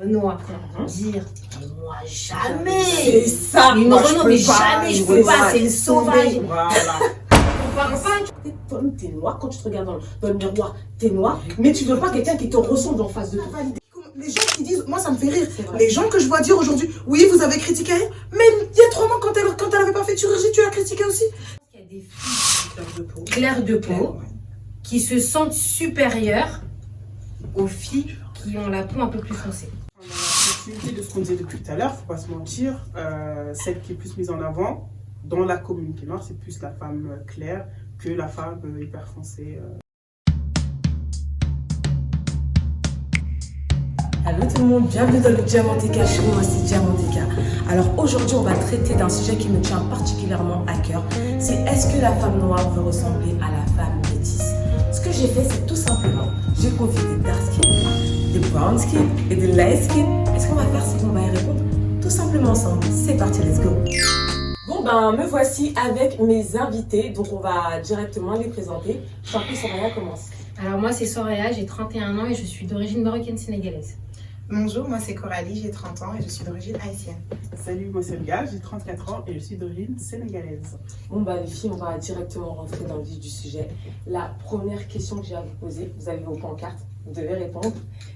Noir, dire moi jamais. C'est ça. Mais moi, non, mais jamais je peux pas, c'est le sauvage. Voilà. On parle pas. Toi-même, t'es noir quand tu te regardes dans le miroir, t'es noir, mais tu veux pas quelqu'un qui te ressemble en face de toi. Les gens qui disent, moi ça me fait rire, les gens que je vois dire aujourd'hui, oui vous avez critiqué, mais il y a 3 mois quand elle avait pas fait de chirurgie, tu as critiqué aussi. Il y a des filles claires de peau qui se sentent supérieures aux filles qui ont la peau un peu plus foncée. Dans la continuité de ce qu'on disait depuis tout à l'heure, faut pas se mentir, celle qui est plus mise en avant dans la communauté noire, c'est plus la femme claire que la femme hyper foncée. Allô tout le monde, bienvenue dans le Diamantéka Show, moi c'est Diamantéka. Alors aujourd'hui on va traiter d'un sujet qui me tient particulièrement à cœur, c'est est-ce que la femme noire veut ressembler à la femme métisse? Ce que j'ai fait c'est tout simplement, j'ai convié des dark skin, des brown skin et des light skin. Et ce qu'on va faire c'est qu'on va y répondre tout simplement ensemble. C'est parti, let's go. Bon ben me voici avec mes invités, donc on va directement les présenter. Je prie, Soraya commence. Alors moi c'est Soraya, j'ai 31 ans et je suis d'origine marocaine sénégalaise. Bonjour, moi c'est Coralie, j'ai 30 ans et je suis d'origine haïtienne. Salut, moi c'est Elga, j'ai 34 ans et je suis d'origine sénégalaise. Bon bah les filles, on va directement rentrer dans le vif du sujet. La première question que j'ai à vous poser, vous avez vos pancartes, vous devez répondre,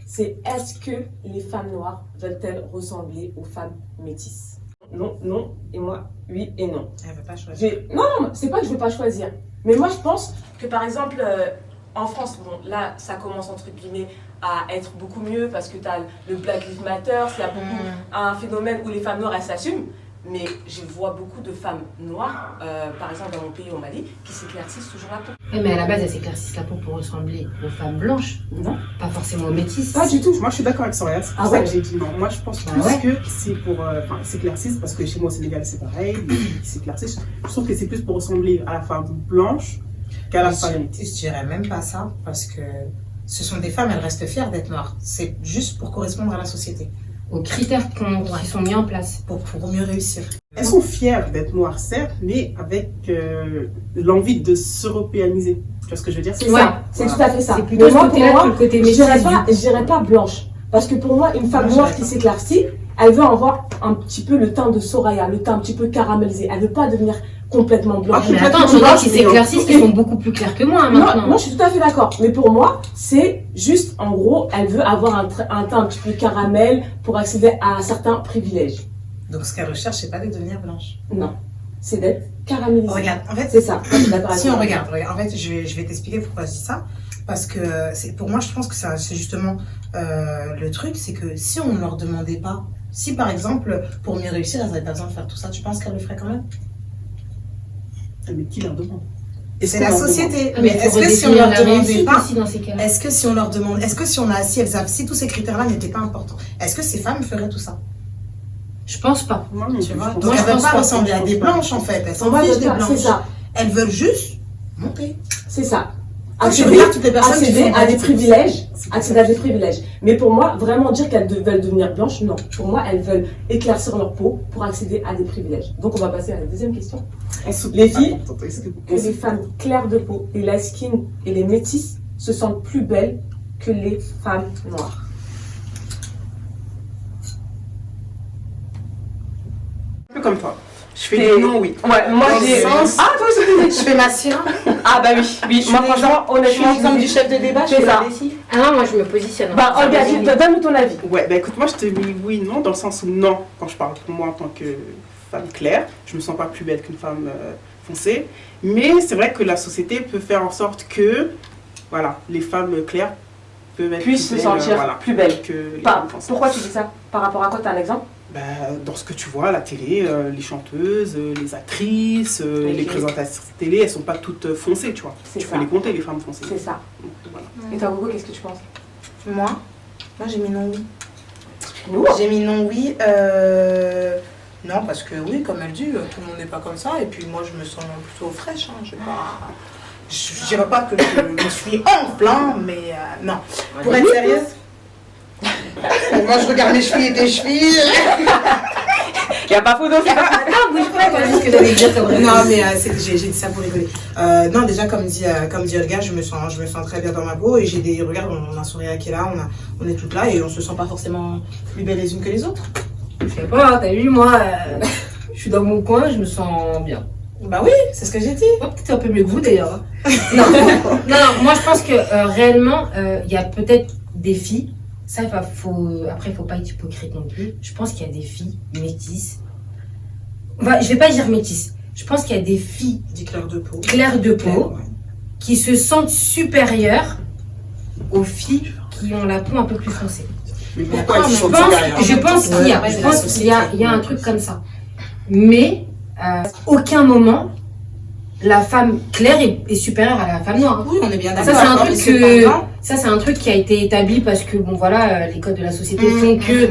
c'est est-ce que les femmes noires veulent-elles ressembler aux femmes métisses? Non, non, et moi, oui et non. Elle veut pas choisir. Non, c'est pas que je veux pas choisir, mais moi je pense que par exemple en France, bon là ça commence entre guillemets à être beaucoup mieux parce que tu as le Black Lives Matter, il y a beaucoup un phénomène où les femmes noires elles s'assument, mais je vois beaucoup de femmes noires, par exemple dans mon pays au Mali, qui s'éclaircissent toujours la peau. Oui, mais à la base elles s'éclaircissent la peau pour ressembler aux femmes blanches, Non, pas forcément aux métisses. pas du tout. Moi je suis d'accord avec Soraya, c'est pour Ah ça ouais. que j'ai dit non. Moi je pense plus que c'est pour s'éclaircissent, parce que chez moi au Sénégal c'est pareil, ils s'éclaircissent. Je trouve que c'est plus pour ressembler à la femme blanche qu'à la femme métisse. Je dirais même pas ça parce que ce sont des femmes, elles restent fières d'être noires. C'est juste pour correspondre à la société, Aux critères qui sont mis en place. pour mieux réussir. Elles sont fières d'être noires, certes, mais avec l'envie de s'européaniser. Tu vois ce que je veux dire? C'est Ouais. ça, c'est tout à fait ça. C'est plutôt Mais ce moi, pour côté-là moi, que le côté je métisse. dirais pas blanche. Parce que pour moi, une femme Moi, je noire dirais qui pas. s'éclaircit, elle veut avoir un petit peu le teint de Soraya, le teint un petit peu caramélisé. Elle veut pas devenir complètement blanche. Mais attends, il y en a qui s'éclaircissent qui sont beaucoup plus clairs que moi hein, maintenant. Moi, je suis tout à fait d'accord. Mais pour moi, c'est juste, en gros, elle veut avoir un teint un petit peu caramel pour accéder à certains privilèges. Donc ce qu'elle recherche, c'est pas de devenir blanche. Non, c'est d'être caramélisé. Regarde, en fait, C'est ça. Moi, je suis d'accord avec si on toi. regarde, en fait, je vais t'expliquer pourquoi je dis ça. Parce que pour moi, je pense que c'est justement le truc, c'est que si on ne leur demandait pas, si par exemple, pour mieux réussir, elles n'avaient pas besoin de faire tout ça, tu penses qu'elles le feraient quand même? Mais qui leur demande? C'est la société. Ah, Mais il faut est-ce que si on redéfinir leur la demandait réussite pas, aussi dans ces cas-là. est-ce que si on leur demande, est-ce que si on a, si tous ces critères-là n'étaient pas importants, est-ce que ces femmes feraient tout ça? Je pense pas. Moi, non Tu plus, vois? je pense Donc Moi, elles je veulent pense pas pas. ressembler à des blanches en fait. Elles On s'en va fichent le des faire, blanches. c'est ça. Elles veulent juste monter. C'est ça. Quand tu Accéder, regardes toutes les personnes qui accéder font à des ça, privilèges, accéder à des privilèges. Mais pour moi, vraiment dire qu'elles veulent devenir blanches, non. Pour moi, elles veulent éclaircir leur peau pour accéder à des privilèges. Donc, on va passer à la deuxième question. Les filles, Attends, est-ce que- que les femmes claires de peau, les light skin et les métisses se sentent plus belles que les femmes noires. Un peu comme toi. Je fais du non, oui. Ouais, moi Dans le j'ai. sens- Ah, toi aussi. Je fais ma science. Ah, bah oui, oui. Moi, franchement, honnêtement, l'exemple du chef de débat, je c'est fais ça. la lessive. Ah non, moi je me positionne. Bah, Olga, donne-nous ton avis. Ouais, bah écoute, moi je te dis oui, non, dans le sens où non, quand je parle pour moi en tant que femme claire, je me sens pas plus belle qu'une femme foncée. Mais c'est vrai que la société peut faire en sorte que, voilà, les femmes claires peuvent être Puissent se plus belles, sentir plus belles. que les Pas. femmes foncées. Pourquoi tu dis ça? Par rapport à quoi? T'as un exemple? Bah, dans ce que tu vois à la télé, les chanteuses, les actrices, les présentatrices télé, elles sont pas toutes foncées, tu vois. C'est Tu ça. peux les compter, les femmes foncées. C'est ça. Donc, voilà. Et toi, Gogo, qu'est-ce que tu penses? Moi j'ai mis non oui. Nous? J'ai mis non oui. Non, parce que oui, comme elle dit, tout le monde n'est pas comme ça. Et puis moi, je me sens plutôt fraîche. Hein. Je dirais pas que je me suis en plein, mais non. Pour être sérieuse, moi je regarde mes chevilles et tes chevilles. Il n'y a pas photo, ça. Attends, bouge pas, toi, juste ce que j'allais dire, c'est vrai. Non, mais j'ai dit ça pour rigoler. Non, déjà, comme dit Olga, je me sens très bien dans ma peau et j'ai des regards, on a Soria qui est là, on est toutes là et on se sent pas forcément plus belles les unes que les autres. Je sais pas, t'as vu, moi, je suis dans mon coin, je me sens bien. Bah oui, c'est ce que j'ai dit. Oh, peut-être un peu mieux que vous d'ailleurs. Non, non, moi je pense que réellement, il y a peut-être des filles, ça, après, il faut pas être hypocrite non plus. Je pense qu'il y a des filles métisses. Enfin, je vais pas dire métisses. Je pense qu'il y a des filles Dit clair de peau. claires de peau Ouais. qui se sentent supérieures aux filles qui ont la peau un peu plus foncée. Mais pourquoi elles Je sont Je pense qu'il y a, Ouais, je de pense la qu'il y a, société. il y a un truc comme ça. Mais aucun moment la femme claire est supérieure à la femme noire. Oui, on est bien Ça, d'accord. c'est un mais truc c'est pas grave. c'est un truc qui a été établi parce que, bon, voilà, les codes de la société font que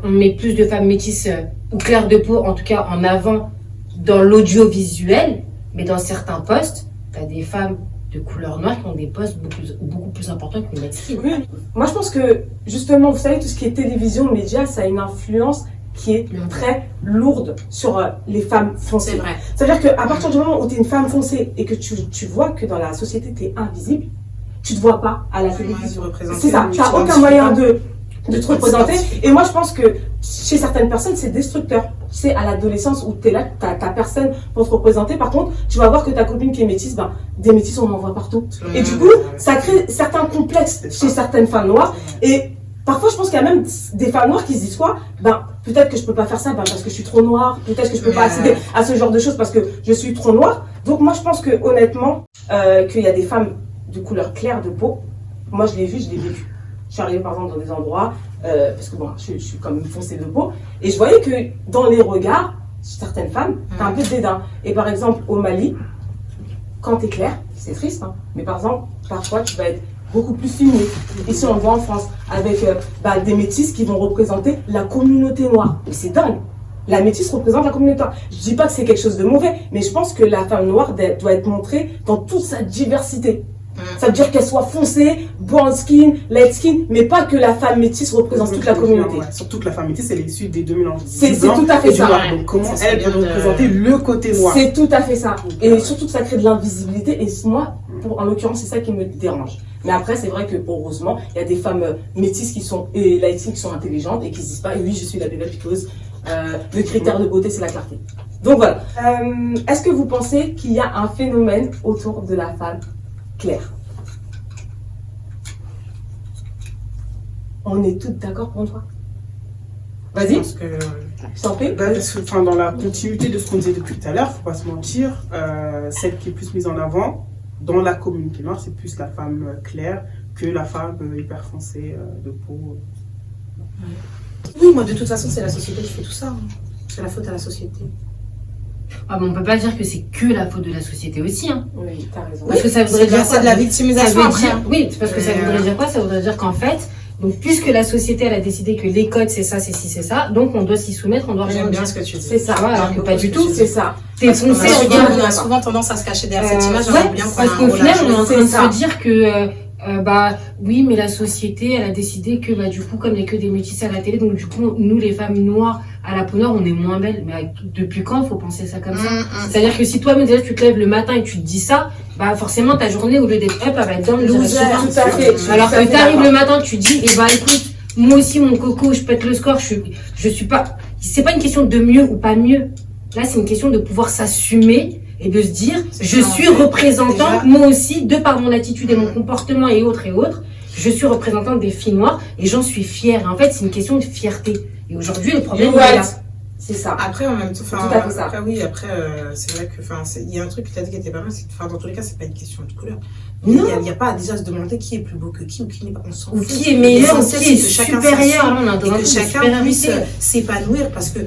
on met plus de femmes métisses ou claires de peau, en tout cas en avant, dans l'audiovisuel, mais dans certains postes, tu as des femmes de couleur noire qui ont des postes beaucoup plus importants qu'une médecine. Oui. Moi, je pense que, justement, vous savez, tout ce qui est télévision, médias, ça a une influence qui est très lourde sur les femmes foncées. C'est vrai. C'est-à-dire qu'à partir du moment où tu es une femme foncée et que tu vois que dans la société, tu es invisible, tu ne te vois pas à la télévision. C'est ça, tu n'as aucun moyen de te représenter. Et moi, je pense que chez certaines personnes, c'est destructeur. Tu sais, à l'adolescence où tu es là, tu n'as personne pour te représenter. Par contre, tu vas voir que ta copine qui est métisse, ben, des métisses, on en voit partout. Et du coup, ça crée certains complexes chez certaines femmes noires. Et parfois, je pense qu'il y a même des femmes noires qui se disent quoi, ben, peut-être que je peux pas faire ça ben, parce que je suis trop noire, peut-être que je peux pas accéder à ce genre de choses parce que je suis trop noire. Donc moi, je pense que honnêtement, qu'il y a des femmes de couleur claire de peau. Moi, je l'ai vu, je l'ai vécu. Je suis arrivée par exemple dans des endroits, parce que bon, je suis comme une foncée de peau, et je voyais que dans les regards, certaines femmes, t'as un peu de dédain. Et par exemple, au Mali, quand t'es clair, c'est triste, hein, mais par exemple, parfois tu vas être beaucoup plus filmé. Ici, on le voit en France, avec des métisses qui vont représenter la communauté noire. Mais c'est dingue. La métisse représente la communauté noire. Je dis pas que c'est quelque chose de mauvais, mais je pense que la femme noire doit être montrée dans toute sa diversité. Ça veut dire qu'elle soit foncée, brown skin, light skin, mais pas que la femme métisse représente toute la communauté. Ouais, surtout que la femme métisse, elle est issue des deux mélanges. C'est du blanc tout à fait et du ça. noir. Donc comment Ça serait elle peut bien de- représenter le côté noir? C'est tout à fait ça. Et surtout que ça crée de l'invisibilité. Et moi, en l'occurrence, c'est ça qui me dérange. Mais après, c'est vrai que heureusement, il y a des femmes métisses qui sont, et light skin qui sont intelligentes et qui se disent pas, oui, je suis la bébé piqueuse. Le critère de beauté, c'est la clarté. Donc voilà. Est-ce que vous pensez qu'il y a un phénomène autour de la femme claire? On est toutes d'accord pour toi. Vas-y, Parce que je t'en prie. Enfin, dans la continuité de ce qu'on disait depuis tout à l'heure, faut pas se mentir, celle qui est plus mise en avant dans la communauté noire, c'est plus la femme claire que la femme hyper foncée de peau. oui, moi de toute façon, c'est la société qui fait tout ça. Hein. C'est la faute à la société. Ah, mais on peut pas dire que c'est que la faute de la société aussi, hein. Oui, t'as raison. Parce que ça voudrait dire C'est de la Ça victimisation veut après. dire, oui, parce que ça Mais, voudrait dire quoi? Ça voudrait dire qu'en fait, donc puisque la société elle a décidé que les codes c'est ça, c'est ci, c'est ça, donc on doit s'y soumettre, on doit rien J'aime bien dire. ce que tu dis. C'est ça, Ça va, alors que pas du tout. C'est ça. T'es Parce qu'on foncé, a souvent- regarde. on a souvent tendance à se cacher derrière cette image, Ouais, j'aimerais bien parce prendre un qu'au rôle à final, on est en jouer. train de C'est ça. se dire que, oui, mais la société, elle a décidé que, du coup, comme il n'y a que des métisses à la télé, donc du coup, nous, les femmes noires à la peau noire, on est moins belles. Mais depuis quand il faut penser ça comme ça? C'est-à-dire que si toi-même, déjà, tu te lèves le matin et tu te dis ça, forcément, ta journée, au lieu d'être up, elle va être down. Loser, tout à fait. Alors que t'arrives le matin, tu dis, écoute, moi aussi, mon coco, je pète le score, je suis pas, c'est pas une question de mieux ou pas mieux. Là, c'est une question de pouvoir s'assumer et de se dire, C'est je ça, suis en fait. représentante, Déjà- moi aussi, de par mon attitude et mon comportement et autres, je suis représentante des filles noires et j'en suis fière. Et en fait, c'est une question de fierté. Et aujourd'hui, le problème, il est là. C'est ça. Après, en même temps, Tout à fait ça. après, oui, après, c'est vrai que, il y a un truc que tu as dit qui était pas mal, c'est que, dans tous les cas, c'est pas une question de couleur. Non. Il n'y a pas à déjà se demander qui est plus beau que qui ou qui n'est pas. On s'en Ou fout. qui est meilleur, ou L'essentiel, qui est c'est que chacun supérieur. s'assume Là, on a et besoin que de chacun puisse supériorité. s'épanouir parce que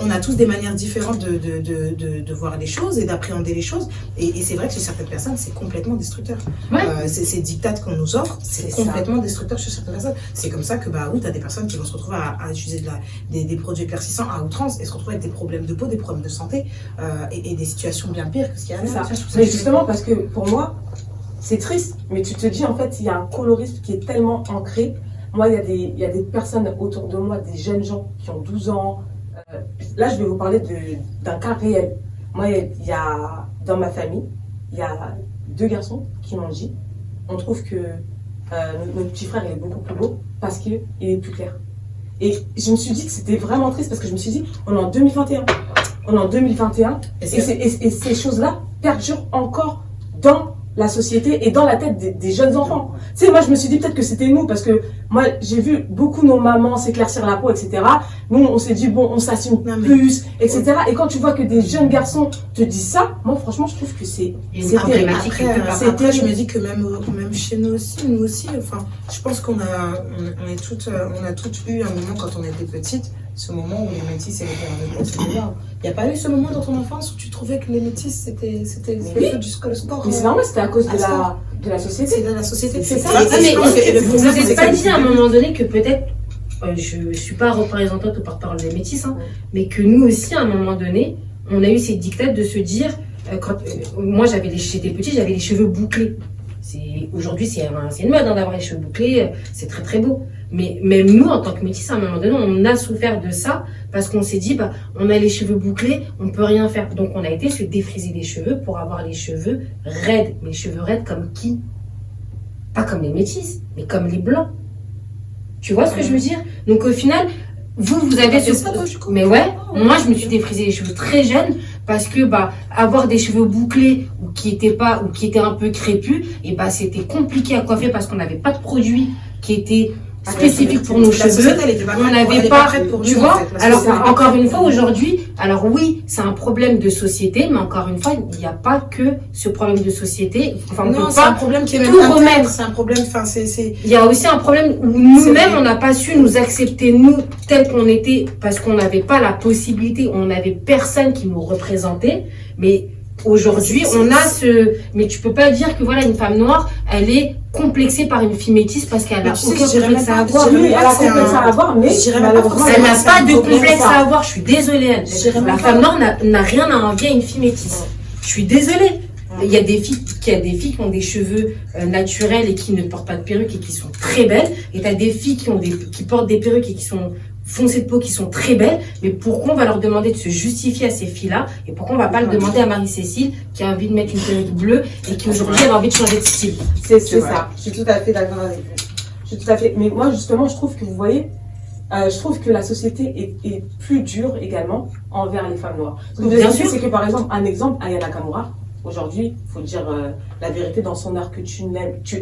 on a tous des manières différentes de voir les choses et d'appréhender les choses. Et c'est vrai que chez certaines personnes, c'est complètement destructeur. Ouais. Ces dictates qu'on nous offre, c'est C'est complètement destructeur chez certaines personnes. C'est comme ça que, oui, tu as des personnes qui vont se retrouver à utiliser des produits éclaircissants à outrance et se retrouver avec des problèmes de peau, des problèmes de santé et des situations bien pires que ce qu'il y a C'est là. ça. Mais justement, parce que pour moi, c'est triste, mais tu te dis, en fait, il y a un colorisme qui est tellement ancré. Moi, il y a des personnes autour de moi, des jeunes gens qui ont 12 ans, Là, je vais vous parler d'un cas réel. Moi, dans ma famille, il y a 2 garçons qui m'ont dit, on trouve que notre petit frère il est beaucoup plus beau parce qu'il est plus clair. Et je me suis dit que c'était vraiment triste parce que je me suis dit, on est en 2021. On est en 2021 et ces choses-là perdurent encore dans la société et dans la tête des jeunes enfants. Tu sais, moi, je me suis dit peut-être que c'était nous parce que moi, j'ai vu beaucoup nos mamans s'éclaircir la peau, etc. Nous, on s'est dit, bon, on s'assume plus, etc. Et quand tu vois que des jeunes garçons te disent ça, moi, franchement, je trouve que c'est terrible. Après, je me dis que même chez nous aussi, enfin, je pense on a toutes eu un moment quand on était petite, ce moment où les métis et les pères étaient là. Il n'y a pas eu ce moment dans ton enfance où tu trouvais que les métis c'était le sport? Mais c'est normal, c'était à cause de la société. C'est de la société. C'est ça. Mais vous n'avez pas dit à un moment donné que peut-être, je ne suis pas représentante ou porte-parole des métis, hein, mais que nous aussi, à un moment donné, on a eu ces dictats de se dire, moi j'étais petite, j'avais les cheveux bouclés. Aujourd'hui, c'est une mode hein, d'avoir les cheveux bouclés, c'est très très beau. Mais même nous, en tant que métis, à un moment donné, on a souffert de ça parce qu'on s'est dit, on a les cheveux bouclés, on peut rien faire. Donc, on a été se défriser les cheveux pour avoir les cheveux raides. Mais les cheveux raides comme qui? Pas comme les métis, mais comme les blancs. Tu vois ce que je veux dire? Donc, au final, vous avez ce... Mais ouais, moi, je me suis défrisé les cheveux très jeune parce que, avoir des cheveux bouclés ou qui étaient un peu crépus, et c'était compliqué à coiffer parce qu'on n'avait pas de produit qui était spécifique pour nos cheveux, on n'avait pas, tu vois. Alors encore une fois aujourd'hui, alors oui, c'est un problème de société, mais encore une fois, il n'y a pas que ce problème de société. Enfin, on non, peut c'est pas un problème qui est même tout remettre. C'est un problème, enfin Il y a aussi un problème où nous-mêmes, on n'a pas su nous accepter nous tels qu'on était parce qu'on n'avait pas la possibilité, on n'avait personne qui nous représentait, mais aujourd'hui, on a mais tu peux pas dire que voilà, une femme noire, elle est complexée par une fille métisse parce qu'elle a aucun complexe à avoir. Oui, elle a complexe à avoir, mais malheureusement, elle n'a pas de complexe à avoir. Je suis désolée. La femme noire n'a rien à envier à une fille métisse. Je suis désolée. Il y a des filles qui ont des cheveux naturels et qui ne portent pas de perruque et qui sont très belles. Et tu as des filles qui portent des perruques et qui sont foncées de peau, qui sont très belles. Mais pourquoi on va leur demander de se justifier à ces filles-là? Et pourquoi on va pas le demander à Marie-Cécile qui a envie de mettre une perruque bleue et qui aujourd'hui a envie de changer de style? C'est ça. Je suis tout à fait d'accord avec vous. Je suis tout à fait. Mais moi, justement, je trouve que vous voyez, je trouve que la société est plus dure également envers les femmes noires. Ce que vous avez dit, c'est que par exemple, Aya Nakamura, aujourd'hui, il faut dire la vérité dans son art, que tu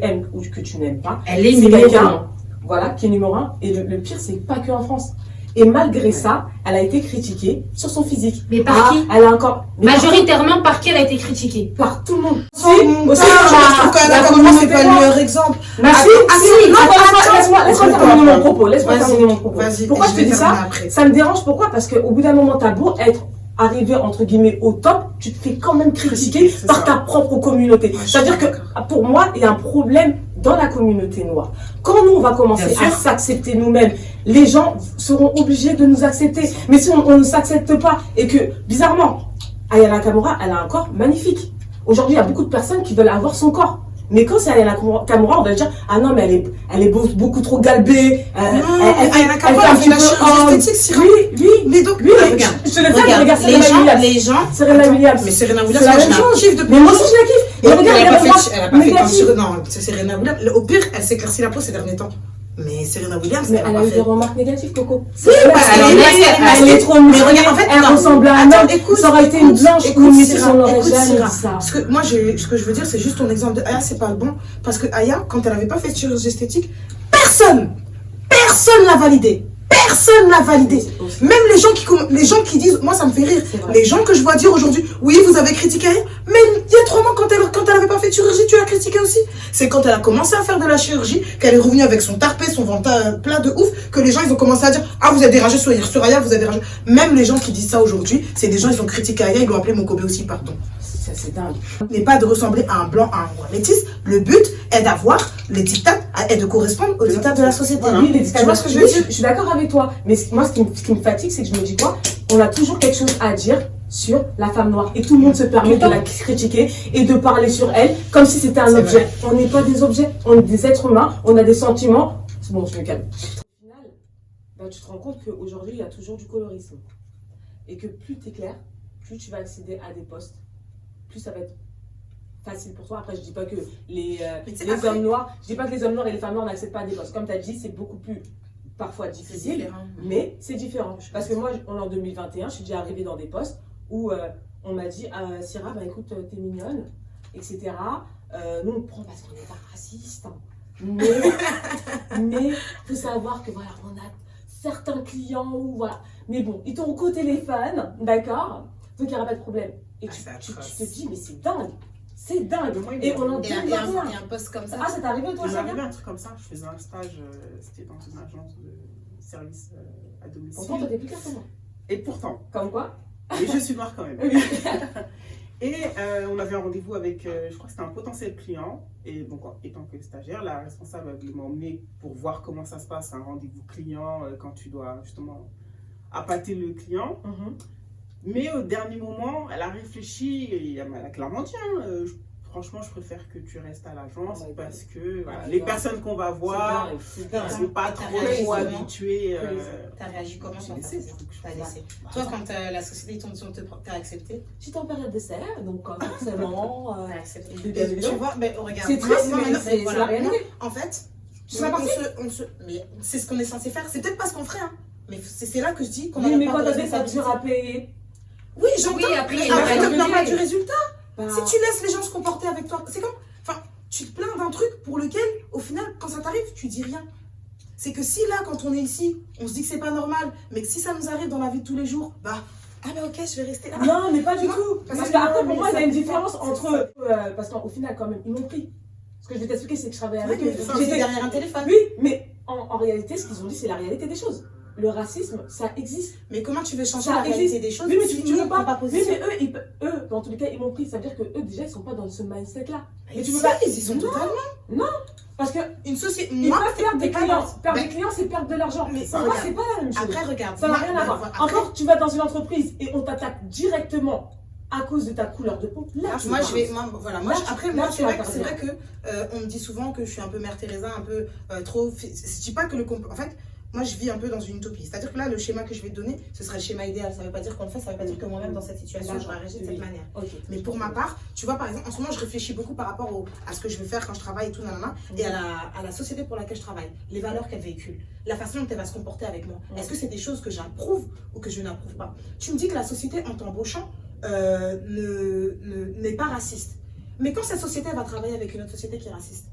aimes ou que tu n'aimes pas. Elle est numéro 1. Voilà, qui est numéro 1. Et le pire, c'est pas que en France. Et malgré ça, elle a été critiquée sur son physique. Mais par qui? Elle a encore... Majoritairement, par qui elle a été critiquée? Par tout le monde. Je trouve qu'Anna Nakamura, c'est pas le meilleur exemple. Laisse-moi terminer mon propos. Laisse-moi terminer mon propos. Pourquoi je te dis ça? Ça me dérange. Pourquoi? Parce qu'au bout d'un moment, t'as beau être arrivé entre guillemets au top, tu te fais quand même critiquer par ta propre communauté. C'est-à-dire que pour moi, il y a un problème dans la communauté noire. Quand nous, on va commencer à s'accepter nous-mêmes, les gens seront obligés de nous accepter. Mais si on ne s'accepte pas et que, bizarrement, Aya Nakamura, elle a un corps magnifique. Aujourd'hui, il y a beaucoup de personnes qui veulent avoir son corps. Mais quand c'est Aya Nakamura, on va dire, ah non, mais elle est beaucoup trop galbée. Aya Nakamura, elle fait la chirurgie esthétique, oui. Mais donc, regarde, je te le dis, regarde, les gens, Serena Williams. Mais Serena Williams, moi, je la kiffe depuis. Mais moi aussi, je la kiffe. Et regarde, elle a pas fait non, c'est Serena Williams. Au pire, elle s'est éclairci la peau ces derniers temps. Mais Serena Williams, elle a eu des remarques négatives, Coco. Si, elle est trop mais regarde, en fait, elle ressemble à un homme. Ça aurait été une blanche, une métisse, on n'aurait jamais dit ça. Parce que moi, ce que je veux dire, c'est juste ton exemple de Aya, c'est pas bon. Parce que Aya, quand elle avait pas fait de chirurgie esthétique, personne l'a validé. Personne l'a validé. Même les gens qui disent, moi ça me fait rire, les gens que je vois dire aujourd'hui, oui vous avez critiqué, mais il y a 3 mois quand elle avait pas fait de chirurgie, tu l'as critiqué aussi. C'est quand elle a commencé à faire de la chirurgie, qu'elle est revenue avec son tarpé, son ventre plat de ouf, que les gens ils ont commencé à dire, ah vous êtes dérangé sur Aya, vous êtes dérangé. Même les gens qui disent ça aujourd'hui, c'est des gens ils ont critiqué Aya, ils l'ont appelé Mokobe aussi, pardon. C'est dingue. N'est pas de ressembler à un blanc, à un noir métis. Le but est d'avoir les dictats et de correspondre aux dictats de la société. Oui, les dictats. Tu vois ce que je veux dire? Je suis d'accord avec toi. Mais moi, ce qui me fatigue, c'est que je me dis quoi? On a toujours quelque chose à dire sur la femme noire. Et tout le monde se permet de la critiquer et de parler sur elle comme si c'était un objet. On n'est pas des objets. On est des êtres humains. On a des sentiments. Bon, je me calme. Au final, tu te rends compte qu'aujourd'hui, il y a toujours du colorisme. et que plus tu es clair, plus tu vas accéder à des postes, plus ça va être facile pour toi. Après, je dis pas que les hommes noirs, je dis pas que les hommes noirs et les femmes noires n'accèdent pas à des postes. Comme tu as dit, c'est beaucoup plus parfois difficile, mais c'est différent. Parce que moi, on est en 2021, je suis déjà arrivée dans des postes où on m'a dit Syrah, bah écoute, t'es mignonne, etc. Nous, on prend parce qu'on n'est pas raciste. Hein. Mais faut savoir que voilà, on a certains clients où voilà. Mais bon, ils t'ont au côté téléphone, d'accord? Donc il n'y aura pas de problème. Et tu te dis, mais c'est dingue. C'est dingue. Et on en Et un poste comme ça. Ah, ça t'est arrivé toi, Il m'est ça arrivé un truc comme ça. Je faisais un stage, c'était dans une agence de service à domicile. Pourtant, toi, t'es plus clair que moi. Et pourtant. Comme quoi? Et je suis noire quand même. Et on avait un rendez-vous avec, je crois que c'était un potentiel client. Et donc, étant que stagiaire, la responsable voulait m'emmener pour voir comment ça se passe, un rendez-vous client, quand tu dois justement appâter le client. Mais au dernier moment, elle a réfléchi et elle a clairement dit franchement, je préfère que tu restes à l'agence parce que voilà, les personnes qu'on va voir ne sont pas trop habituées. T'as réagi comment sur ça? T'as laissé. Toi, quand la société tombe sur t'as accepté? J'étais en période d'essai, donc forcément. T'as accepté. Tu vois, mais regarde. C'est triste, mais c'est la réalité. En fait, mais c'est ce qu'on est censé faire. C'est peut-être pas ce qu'on ferait, hein. Mais c'est là que je dis qu'on oui, a mais pas quand de t'as des responsabilité. factures à payer. Oui, j'entends. Oui, après, mais il y a après, pas te de plains pas budget. du résultat. Bah, Si tu laisses les gens se comporter avec toi, c'est comme. Enfin, tu te plains d'un truc pour lequel, au final, quand ça t'arrive, tu dis rien. C'est que si là, quand on est ici, on se dit que c'est pas normal, mais que si ça nous arrive dans la vie de tous les jours, bah, ah bah ok, je vais rester là. non, mais pas du Non, tout. Parce qu'après, pour moi, il y a une différence entre. Parce qu'au final, quand même, ils m'ont pris. Ce que je vais t'expliquer, c'est que je travaillais avec eux. J'étais derrière un téléphone. Oui, mais en réalité, ce qu'ils ont dit, c'est la réalité des choses. Le racisme, ça existe. Mais comment tu veux changer Ça la réalité existe. des choses Oui, mais si tu nous, veux on prend pas Oui, position? mais eux, dans tous les cas, ils m'ont pris. Ça veut dire que eux, déjà, ils sont pas dans ce mindset-là. Mais tu tu peux pas. ils y sont totalement. Parce que Une société. ils Moi, peuvent perdre des t'es pas clients. dans- Perdre Ben, des clients, c'est perdre de l'argent. Mais Pour moi, regarde. c'est pas la même chose. Après, regarde. Ça n'a rien à voir. Après, Encore, tu vas dans une entreprise et on t'attaque directement à cause de ta couleur de peau. Là, tu moi, parles. je vais. Voilà, moi, Là, après, là, moi, tu c'est vas vrai que partir. on me dit souvent que je suis un peu Mère Teresa, un peu trop. Je dis pas que en fait, moi, je vis un peu dans une utopie. C'est-à-dire que là, le schéma que je vais te donner, ce serait le schéma idéal. Ça veut pas dire qu'on le fait, ça veut pas dire que moi-même, dans cette situation, D'accord. j'aurais réagi de cette manière. Ok. Mais pour ma part, tu vois, par exemple, en ce moment, je réfléchis beaucoup par rapport à ce que je veux faire quand je travaille et tout, nanana, et à la société pour laquelle je travaille, les valeurs qu'elle véhicule, la façon dont elle va se comporter avec moi. Est-ce que c'est des choses que j'approuve ou que je n'approuve pas? Tu me dis que la société, en t'embauchant, n'est pas raciste. Mais quand cette société va travailler avec une autre société qui est raciste,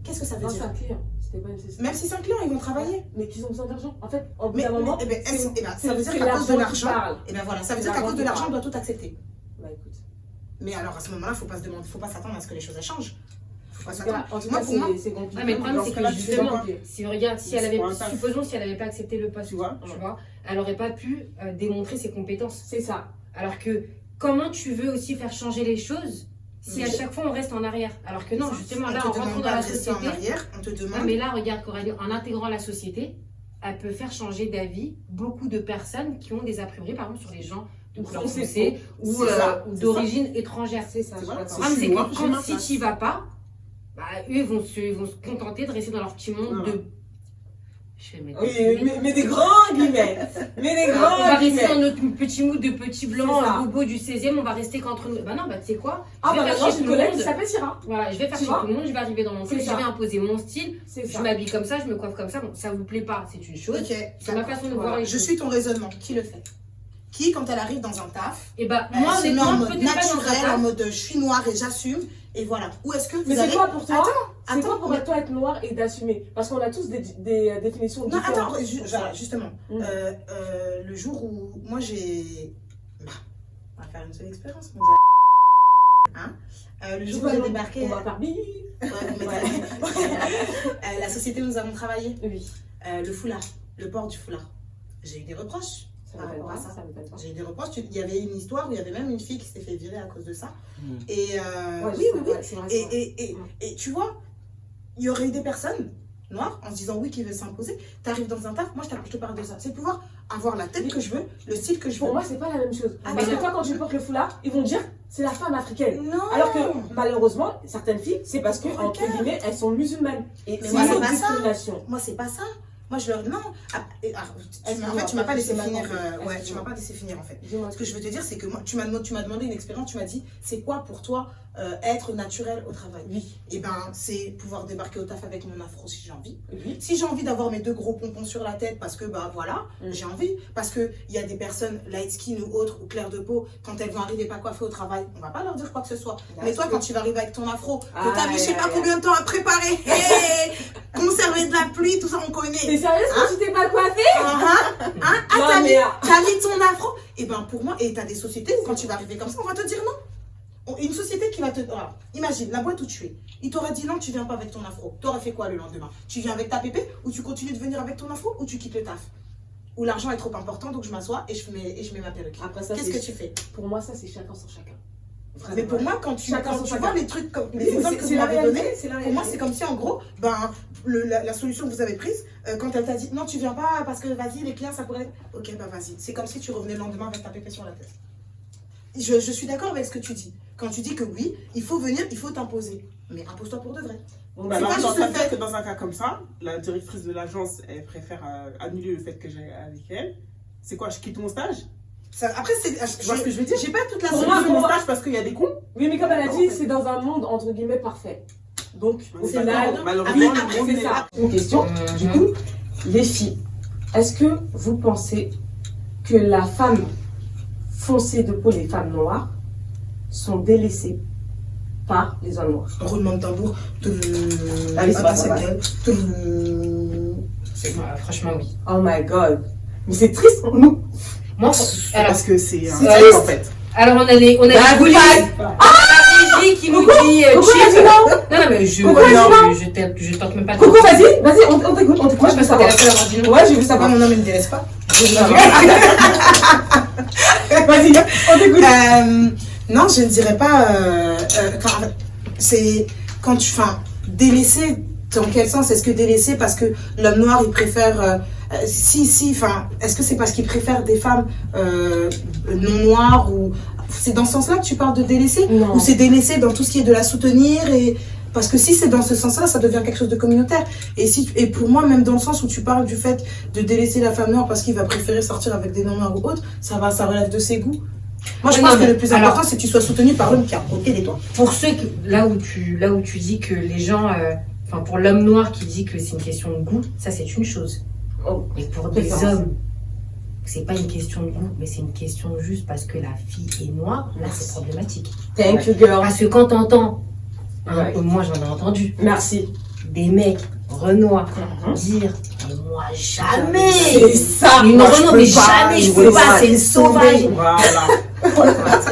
qu'est-ce que ça veut Non, c'est dire? un client. C'était pas une société. Même si c'est un client, ils vont travailler. Mais qu'ils ont besoin d'argent. En fait, au bout Mais, d'un moment. eh ben, ça veut dire c'est qu'à cause de qui l'argent, parle. et ben voilà, ça veut C'est dire qu'à cause de l'argent qui l'argent, on parle. doit tout accepter. Bah écoute. Mais alors à ce moment-là, faut pas s'attendre à ce que les choses elles changent. Faut pas En tout s'attendre. cas, en tout Moi, cas, pour moi, c'est compliqué. Ouais, mais le problème, Dans c'est ce que cas-là, tu fais justement, pas. si regarde, si elle C'est avait, pour un taf. supposons si elle n'avait pas accepté le poste, Tu vois elle n'aurait pas pu démontrer ses compétences. C'est ça. Alors que comment tu veux aussi faire changer les choses si à chaque fois on reste en arrière? Alors que non, justement, là, en rentrant dans la société. en arrière, on te Ah, demande. mais là, regarde, Coralie, en intégrant la société, elle peut faire changer d'avis beaucoup de personnes qui ont des a priori, par exemple, sur les gens de couleur C'est foncée ou C'est ça, ou c'est d'origine étrangère. C'est ça. C'est je vrai, suis c'est Le d'accord. problème, c'est Moi, que j'ai ma quand si place. tu n'y vas pas, bah, eux, ils vont se contenter de rester dans leur petit monde Voilà. de. Je vais mettre Oui, des guillemets. mais des grands guillemets. Mais des On va grands rester guillemets. dans notre petit mood de petits C'est blancs, ça. bobos du 16e, on va rester qu'entre nous. Bah non, bah tu sais quoi? Ah Je bah vais faire maintenant, chez j'ai une tout le collègue monde. qui s'appelle Syrah. Voilà, je vais faire Tu chez vois tout le monde, je vais arriver dans mon truc, C'est je ça. vais imposer mon style, C'est je ça. m'habille comme ça, je me coiffe comme ça. Bon, ça vous plaît pas, c'est une chose. Ok, C'est ma d'accord. façon de Voilà. voir les Je choses. suis ton raisonnement. Qui le fait? Qui, quand elle arrive dans un taf, Et bah, elle moi, se met en honnêtement, mode peut-être pas dans naturel, un en tas. mode je suis noire et j'assume, et voilà. Ou est-ce que vous Mais avez... c'est quoi pour toi? C'est attends, quoi pour toi être noir et d'assumer? Parce qu'on a tous des définitions Non, différentes. attends, voilà, justement. Mm. Le jour où moi j'ai... Bah, on va faire une seule expérience, mon dieu. Hein? Le Je jour sais où pas, j'ai non, débarqué... On va faire bip. Ouais, vous mettez- la société où nous avons travaillé, Oui. le foulard, le port du foulard. J'ai eu des reproches Ça par m'appelle rapport pas, à ça. ça m'appelle pas. J'ai eu des reproches. Il y avait une histoire où il y avait même une fille qui s'était fait virer à cause de ça. Et, Ouais, oui, oui, oui. c'est vrai, Et, c'est vrai. et tu vois, il y aurait eu des personnes noires en se disant oui qui veulent s'imposer. Tu arrives dans un taf, moi je te parle de ça. C'est de pouvoir avoir la tête que je veux, le style que je veux. Pour moi, c'est pas la même chose. Ah, Parce que non. toi, quand tu portes le foulard, ils vont dire c'est la femme africaine. Non. Alors que malheureusement, certaines filles, c'est parce que, entre Regarde. guillemets, elles sont musulmanes. Et Mais c'est moi, une c'est autre pas ça. discrimination. Moi c'est pas ça. Moi, je leur dis non. En fait, tu m'as pas laissé finir. Ouais, tu m'as pas laissé finir en fait. Dis-moi. Ce que je veux te dire, c'est que moi, tu m'as demandé une expérience. Tu m'as dit, c'est quoi pour toi être naturel au travail? Oui. Et ben, c'est pouvoir débarquer au taf avec mon afro si j'ai envie. Oui. Si j'ai envie d'avoir mes 2 gros pompons sur la tête parce que bah voilà, j'ai envie. Parce que il y a des personnes light skin ou autres ou claires de peau, quand elles vont arriver pas coiffées au travail, on va pas leur dire quoi que ce soit. Mais toi, quand tu vas arriver avec ton afro, que t'as mis je sais pas combien de temps à préparer, conserver de la pluie, tout ça on connaît. T'es sérieuse quand tu t'es pas coiffée? T'as mis ton afro. Et ben pour moi, et t'as des sociétés où quand tu vas arriver comme ça, on va te dire non. Une société qui va te... Voilà. Imagine, la boîte où tu es. Il t'aurait dit non, tu viens pas avec ton afro. T'aurais fait quoi le lendemain? Tu viens avec ta pépé ou tu continues de venir avec ton afro ou tu quittes le taf? Ou l'argent est trop important, donc je m'assois et je mets ma perruque. Qu'est-ce que tu fais? Pour moi, ça, c'est chacun sur chacun. Vraiment. Mais pour moi, quand tu vois les trucs comme les exemples que c'est vous la m'avez réalité, donnés, c'est la pour moi, réalité. c'est comme si en gros, la solution que vous avez prise, quand elle t'a dit non, tu viens pas parce que vas-y, les clients, ça pourrait. Ok, bah vas-y. C'est comme si tu revenais le lendemain avec ta pépé sur la tête. Je suis d'accord avec ce que tu dis. Quand tu dis que oui, il faut venir, il faut t'imposer. Mais impose-toi pour de vrai. Bon, C'est alors, pas juste ça le veut fait. dire que dans un cas comme ça, la directrice de l'agence, elle préfère annuler le fait que j'ai avec elle. C'est quoi, je quitte mon stage? Après, Tu vois ce que je veux dire? j'ai pas toute la Pour Je moi, quitte solution. mon stage parce qu'il y a des cons. Oui, mais comme elle a dit, c'est dans un monde entre guillemets parfait. Donc, au C'est final, d'accord, malheureusement, après, le monde c'est n'est ça. pas. Une question. Du coup, les filles, est-ce que vous pensez que la femme foncée de peau, les femmes noires, sont délaissées par les hommes noirs? Roulement de tambour. Allez, c'est pas ça. Franchement, oui. Oh my god. Mais c'est triste pour nous. Moi, alors, Parce que c'est un Allez, truc, en fait. alors on a les régie qui nous dit Coucou, cheat. vas-y, non. Non, mais je tente même pas de. Coucou, vas-y, on t'écoute, Moi, je veux pense savoir. qu'elle a fait la radio. Ouais, j'ai vu ça. Ça va, mon homme, il ne délaisse pas. Vas-y, on t'écoute. Non, je ne dirais pas. C'est quand tu. Enfin, délaissé, dans quel sens? Est-ce que délaissé parce que l'homme noir, il préfère. Enfin, est-ce que c'est parce qu'il préfère des femmes non noires ou. C'est dans ce sens-là que tu parles de délaissé? Non. Ou c'est délaissé dans tout ce qui est de la soutenir et. Parce que si c'est dans ce sens-là, ça devient quelque chose de communautaire. Et pour moi, même dans le sens où tu parles du fait de délaisser la femme noire parce qu'il va préférer sortir avec des non-noirs ou autres, ça relève de ses goûts. Moi, je Ouais, pense non, que mais le plus alors- important, c'est que tu sois soutenu par l'homme qui a un côté des toi. Pour ceux qui, là où tu dis que les gens, enfin pour l'homme noir qui dit que c'est une question de goût, ça c'est une chose. Oh, Mais pour des préférence. hommes, c'est pas une question de goût, mais c'est une question juste parce que la fille est noire, là c'est problématique. Thank you, girl. Parce que quand t'entends, Ouais. moi j'en ai entendu, Merci. des mecs renois dire mais moi jamais C'est ça. mais Moi, non, je non, peux mais pas. jamais je Oui, peux pas, ça, c'est une sauvage. Voilà.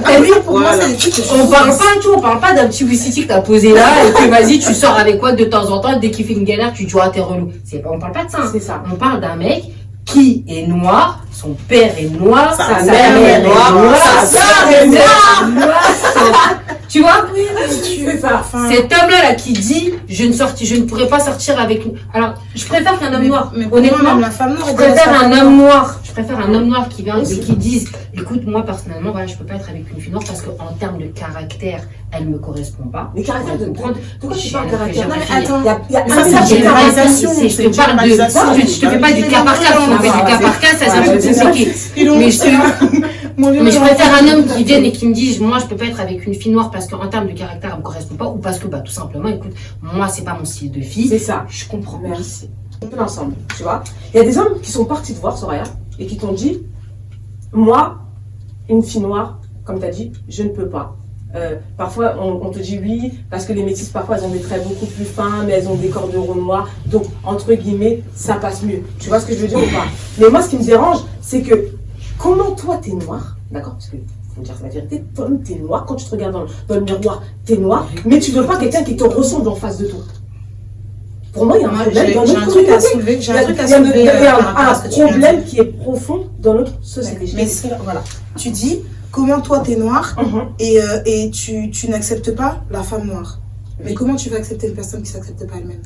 T'as vu? Pour moi, Voilà. c'est des trucs que je On parle pas, tu vois, on parle pas d'un petit whisky que t'as posé là et que vas-y tu sors avec quoi de temps en temps, dès qu'il fait une galère tu dis ah t'es relou. On parle pas de ça. C'est ça. On parle d'un mec qui est noir, son père est noir, Sa sa mère mère est est noire, noire, sa sœur est noire. Tu vois? C'est ça. Cet homme-là là, qui dit je ne pourrais pas sortir avec. Alors, je préfère qu'un homme noir. Mais pour moi, Honnêtement, même la femme noire, je elle délaisse préfère la un femme homme noire. noir. Je préfère un homme noir qui vient et qui dise écoute, moi personnellement, voilà, je peux pas être avec une fille noire parce qu'en termes de caractère, elle me correspond pas. Mais caractère de quoi? De quoi tu parles, caractère? Non, mais attends. Il y a Mais ça, un c'est seul une généralisation. Je C'est une te parle de. généralisation. Je te fais pas du cas par cas. Si on fait du cas par cas, ça c'est un peu compliqué. Mais je préfère un homme qui vienne et qui me dise moi je peux pas être avec une fille noire parce qu'en termes de caractère elle me correspond pas ou parce que bah tout simplement écoute moi c'est pas mon style de fille. C'est ça. Je comprends. Merci. On peut l'ensemble, tu vois. Il y a des hommes qui sont partis te voir, Soraya, et qui t'ont dit moi, une fille noire, comme tu as dit, je ne peux pas. Parfois, on te dit oui, parce que les métisses, parfois, elles ont des traits beaucoup plus fins, mais elles ont des corderots noirs. Donc, entre guillemets, ça passe mieux. Tu vois ce que je veux dire ou pas? Mais moi, ce qui me dérange, c'est que comment toi, t'es noir, d'accord? Parce que faut me dire la vérité, toi-même, t'es noir. Quand tu te regardes dans le miroir, t'es noir, mais tu veux pas quelqu'un qui te ressemble en face de toi. Pour moi, il y a un Moi, problème j'ai dans un notre truc à communauté. soulever. J'ai Il y un a truc à il y a soulever. il y a par rapport à ce que tu viens de dire. problème qui est profond dans notre société. Mais voilà. Tu dis comment toi t'es noir Mhm. et tu n'acceptes pas la femme noire. Mais comment tu vas accepter une personne qui ne s'accepte pas elle-même?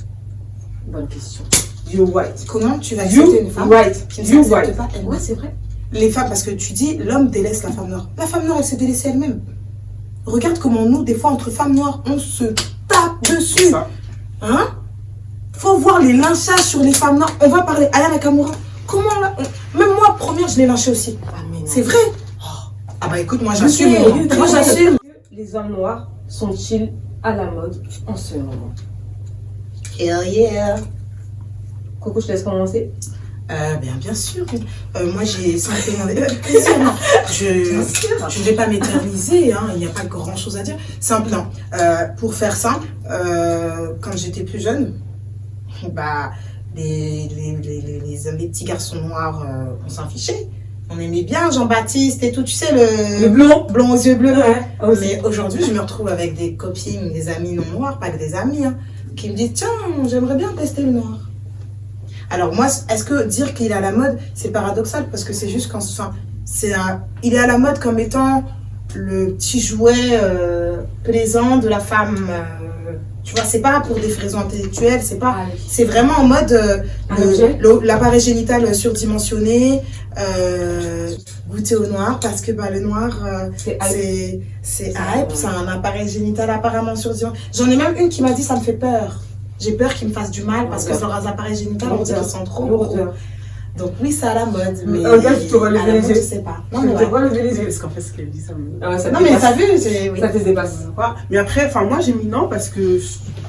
Bonne question. You're right. Comment tu vas accepter une femme right. qui ne You're s'accepte right. pas elle-même? Ouais, c'est vrai. Les femmes, parce que tu dis l'homme délaisse la femme noire. La femme noire, elle s'est délaissée elle-même. Regarde comment nous, des fois, entre femmes noires, on se tape C'est dessus. ça. Hein? Faut voir les lynchages sur les femmes noires. On va parler. Aya Nakamura, comment là même moi, première, je l'ai lynché aussi. Ah, mais non. C'est vrai. Ah bah écoute, moi j'assume. Ok. Moi j'assume. Les hommes noirs sont-ils à la mode en ce moment? Hell yeah. Coco, je te laisse commencer. Bien sûr. Moi, j'ai simplement avec plaisir. Non. Je ne vais pas m'éterniser, hein, il n'y a pas grand-chose à dire. Simple, non. Pour faire simple, quand j'étais plus jeune, bah, les petits garçons noirs, on s'en fichait. On aimait bien Jean-Baptiste et tout, tu sais, Le blond. blond aux yeux bleus. Ouais. Mais aujourd'hui, je me retrouve avec des copines, des amis non noirs, pas que des amis, hein, qui me disent, tiens, j'aimerais bien tester le noir. Alors moi, est-ce que dire qu'il est à la mode, c'est paradoxal parce que c'est juste quand, enfin, il est à la mode comme étant le petit jouet plaisant de la femme. Tu vois, c'est pas pour des raisons intellectuelles, c'est pas, c'est vraiment en mode l'appareil génital surdimensionné, goûter au noir parce que bah le noir c'est hype, c'est un appareil génital apparemment surdimensionné. J'en ai même une qui m'a dit ça me fait peur. J'ai peur qu'ils me fassent du mal parce que leurs appareils génitaux, on dit qu'ils sont trop gros. Donc oui, c'est à la mode, mais un gars qui te voit lever les yeux. Je sais pas. Non, mais tu vois lever les yeux. Parce qu'en fait, ce qu'elle dit, ça me... Non, mais t'as vu, oui. Ça te dépasse. Mais après, enfin, moi j'ai mis non parce que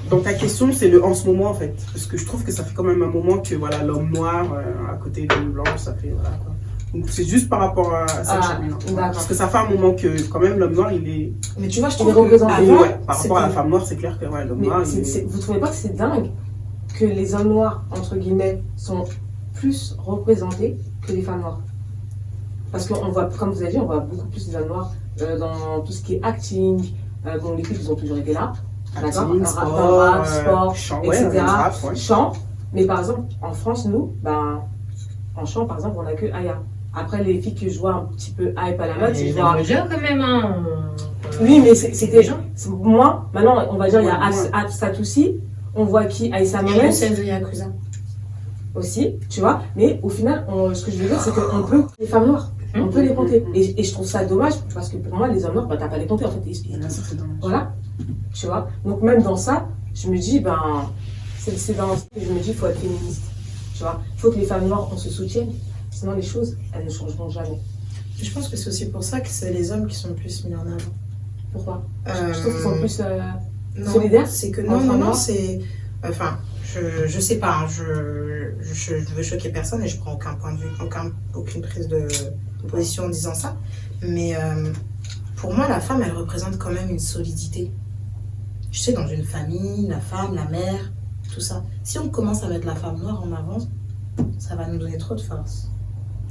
dans ta question, c'est le en ce moment en fait. Parce que je trouve que ça fait quand même un moment que voilà, l'homme noir à côté de l'homme blanc, ça fait voilà quoi. Donc c'est juste par rapport à cette chose. Parce que ça fait un moment que quand même l'homme noir il est. Mais tu vois, je Il est trouve que représenté. avant, Ouais, par rapport à la femme noire, c'est clair que ouais, l'homme Mais noir. il est- vous trouvez pas que c'est dingue que les hommes noirs, entre guillemets, sont plus représentés que les femmes noires? Parce qu'on voit, comme vous avez dit, on voit beaucoup plus d'hommes noirs dans tout ce qui est acting. Bon, les filles, ils ont toujours été là. D'accord. Acting, Rap, sport, chant, etc. ouais, rap, ouais. Chant. Mais par exemple, en France, nous, ben, en chant, par exemple, on n'a que Aya. Après, les filles que je vois un petit peu hype à la mode, c'est genre. quand même, hein. Oui, mais c'était moi. Maintenant, on va dire, il y a Satoussi. On voit qui? Aïssa il y a Mohamed une scène de Yakuza. aussi, tu vois. Mais au final, ce que je veux dire, c'est qu'on peut, les femmes noires, on peut les compter. Et je trouve ça dommage parce que pour moi, les hommes noirs, bah, t'as pas les compter en fait. Bien sûr, c'est dommage. Voilà, tu vois. Donc même dans ça, je me dis, ben, c'est dans ça que je me dis, il faut être féministe. Tu vois, il faut que les femmes noires, on se soutienne. Sinon, les choses, elles ne changeront jamais. Je pense que c'est aussi pour ça que c'est les hommes qui sont le plus mis en avant. Pourquoi? Je trouve qu'ils sont plus Non, solidaires. c'est que Entre non, noirs. c'est. Enfin, je sais pas, hein, je veux choquer personne et je prends aucun point de vue, aucune prise de position en disant ça. Mais pour moi, la femme, elle représente quand même une solidité. Tu sais, dans une famille, la femme, la mère, tout ça. Si on commence à mettre la femme noire en avant, ça va nous donner trop de force.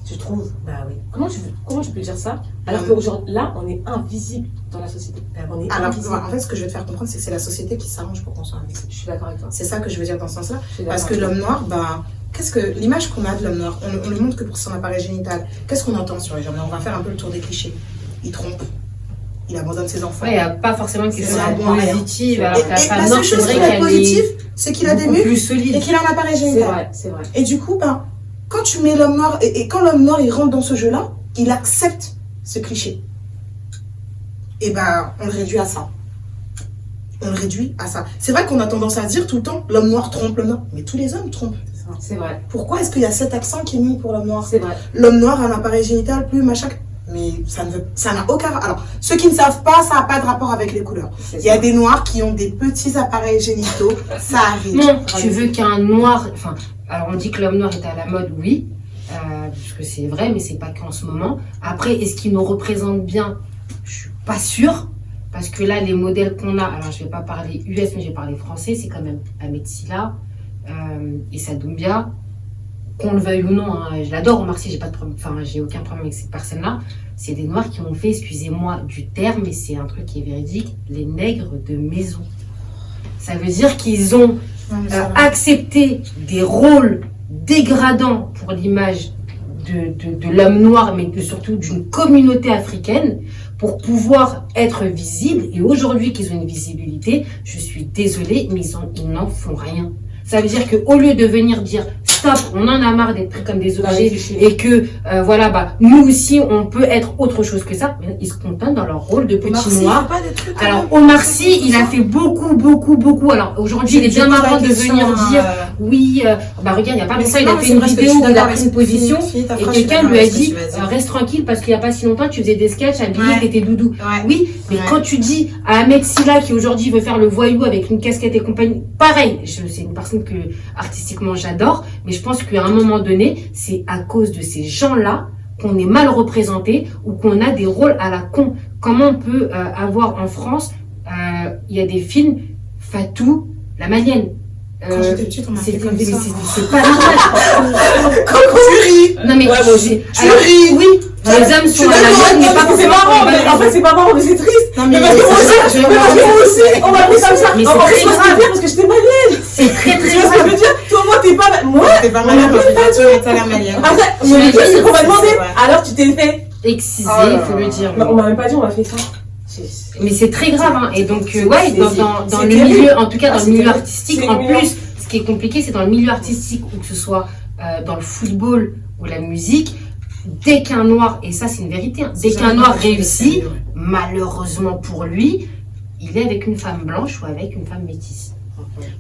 Tu trouves? Bah oui. Comment je peux dire ça? Alors qu'aujourd'hui, là, on est invisible dans la société. On est Alors, invisible. en fait, ce que je vais te faire comprendre, c'est que c'est la société qui s'arrange pour qu'on soit invisible. Je suis d'accord avec toi. C'est ça que je veux dire dans ce sens-là. Je suis Parce d'accord que avec l'homme noir, bah, qu'est-ce que l'image qu'on a de l'homme noir, on le montre que pour son appareil génital. Qu'est-ce qu'on entend sur les hommes noirs? On va faire un peu le tour des clichés. Il trompe, il abandonne ses enfants. Ouais, il n'y a pas forcément quelque chose C'est un de bon positif. Et Alors que la la femme seule noire, c'est chose vrai qui est qu'elle positive, est c'est qu'il a des beaucoup muscles plus solide. et qu'il a un appareil C'est génital. vrai, c'est vrai. Et du coup, ben, quand tu mets l'homme noir, et quand l'homme noir il rentre dans ce jeu-là, il accepte ce cliché. Et ben, on le réduit à ça. On le réduit à ça. C'est vrai qu'on a tendance à dire tout le temps, l'homme noir trompe l'homme noir. Mais tous les hommes trompent. C'est vrai. Pourquoi est-ce qu'il y a cet accent qui est mis pour l'homme noir? C'est vrai. L'homme noir a un appareil génital plus machin. Mais ça n'a aucun. Alors, ceux qui ne savent pas, ça n'a pas de rapport avec les couleurs. C'est Il y a ça. des noirs qui ont des petits appareils génitaux, ça arrive. Non, tu veux qu'un noir. Enfin, alors on dit que l'homme noir est à la mode, oui. Parce que c'est vrai, mais c'est pas qu'en ce moment. Après, est-ce qu'il nous représente bien? Je suis pas sûre. Parce que là, les modèles qu'on a, alors je vais pas parler US, mais je vais parler français, c'est quand même Ahmed Silla et Doumbia. Qu'on le veuille ou non, hein, je l'adore, Omar Sy, j'ai pas de problème, enfin, j'ai aucun problème avec cette personne-là. C'est des noirs qui ont fait, excusez-moi du terme, mais c'est un truc qui est véridique, les nègres de maison. Ça veut dire qu'ils ont accepté des rôles dégradants pour l'image de l'homme noir, mais surtout d'une communauté africaine, pour pouvoir être visibles. Et aujourd'hui qu'ils ont une visibilité, je suis désolée, mais ils n'en font rien. Ça veut dire qu'au lieu de venir dire stop, on en a marre d'être pris comme des objets Ouais, et que voilà, bah nous aussi on peut être autre chose que ça. Mais ils se contentent dans leur rôle de Omar petit Sy, il noir. fait pas des trucs, Alors hein. Omar Sy, il a fait beaucoup. Alors aujourd'hui, il est bien marrant de venir dire oui, bah regarde, il y a pas longtemps, il a fait une vidéo où il a pris une position et quelqu'un lui a dit reste tranquille parce qu'il y a pas si longtemps tu faisais des sketchs habillés, Ouais. t'étais doudou. Ouais. Oui, mais Ouais. quand tu dis à Ahmed Silla qui aujourd'hui veut faire le voyou avec une casquette et compagnie, pareil, c'est une personne que artistiquement j'adore, mais je pense qu'à un moment donné, c'est à cause de ces gens-là qu'on est mal représenté ou qu'on a des rôles à la con. Comment on peut avoir en France, il y a des films, Fatou, la Malienne. Quand j'étais petite, on m'a fait comme ça. C'est pas normal. Tu ris. Non mais Ouais, moi aussi. alors, oui, les hommes sont à la mode, mais pas C'est marrant, mais en fait, c'est pas marrant, mais c'est triste. Non, Mais parce que moi aussi, on m'a pris comme ça. Mais En c'est fait, très je pense grave. bien parce que j'étais malienne. C'est très Tu vois ce que je veux dire? Toi, moi, t'es pas. Moi, T'es pas malade, moi, t'as l'air malienne. après, J'imagine, mais c'est qu'on m'a demandé. ouais. Alors, tu t'es fait. excisé, Oh là il faut le dire. Mais on m'a même pas dit, on m'a fait ça. Mais c'est très grave, hein. Et donc, C'est- ouais, c'est- dans c'est le terrible. milieu, en tout cas Ah, dans c'est le milieu terrible. artistique, C'est en humiliant. plus, ce qui est compliqué, c'est dans le milieu artistique, ou que ce soit dans le football ou la musique, dès qu'un noir, et ça c'est une vérité, hein, dès qu'un noir réussit, malheureusement pour lui, il est avec une femme blanche ou avec une femme métisse.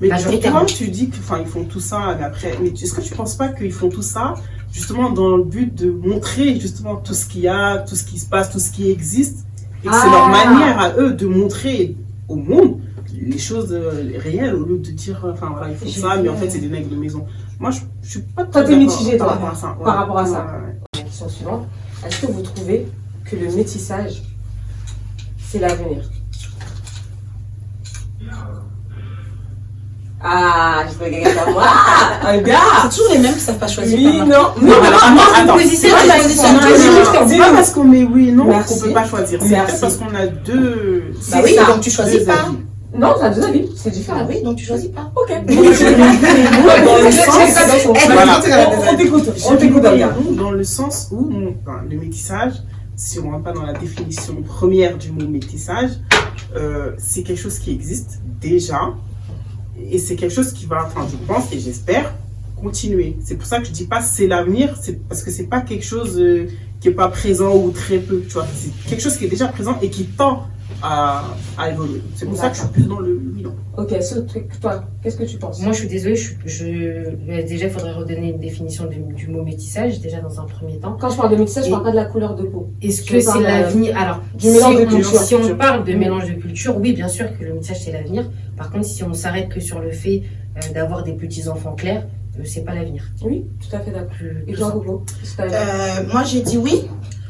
Mais Majoritairement. comment tu dis qu'ils font tout ça, mais après, mais est-ce que tu penses pas qu'ils font tout ça justement dans le but de montrer justement tout ce qu'il y a, tout ce qui se passe, tout ce qui existe, et que c'est leur manière à eux de montrer au monde les choses réelles au lieu de dire, enfin voilà, ils font ça, mais en fait c'est des nègres de maison. Moi je suis pas Toi, très t'es d'accord mitigé, par toi, rapport à ça. par rapport à ça. Ouais. Question suivante. Est-ce que vous trouvez que le métissage, c'est l'avenir? Ah, je peux gagner à moi. Un gars. C'est toujours les mêmes qui savent pas choisir. Oui, par non. Non, alors, attends, position, c'est pas je parce position, qu'on- je c'est pas parce qu'on met oui et non Merci. qu'on peut pas choisir. C'est Merci. peut-être parce qu'on a deux. Bah oui, ça. donc tu choisis deux pas. avis. Non, t'as deux avis, c'est Ah différent. oui, donc tu choisis pas. Ok. Voilà. On t'écoute, on On t'écoute, gars. dans le sens où le métissage, si on ne rentre pas dans la définition première du mot métissage, c'est quelque chose qui existe déjà et c'est quelque chose qui va, enfin, je pense et j'espère, continuer. C'est pour ça que je dis pas c'est l'avenir, c'est parce que c'est pas quelque chose qui est pas présent ou très peu, tu vois. C'est quelque chose qui est déjà présent et qui tend à évoluer. C'est pour ça que je suis plus dans le oui non. Ok, ce truc, toi, qu'est-ce que tu penses? Moi, je suis désolée, déjà, il faudrait redonner une définition du mot métissage, déjà dans un premier temps. Quand je parle de métissage, je parle pas de la couleur de peau. Est-ce Je que c'est parle, l'avenir? Alors, du mélange de culture. si on parle de mélange de culture, oui, bien sûr que le métissage, c'est l'avenir. Par contre, si on s'arrête que sur le fait d'avoir des petits-enfants clairs, c'est pas l'avenir. Oui, tout à fait d'accord. Et Tout toi, ça. Coco, qu'est-ce que t'as dit? Moi j'ai dit oui.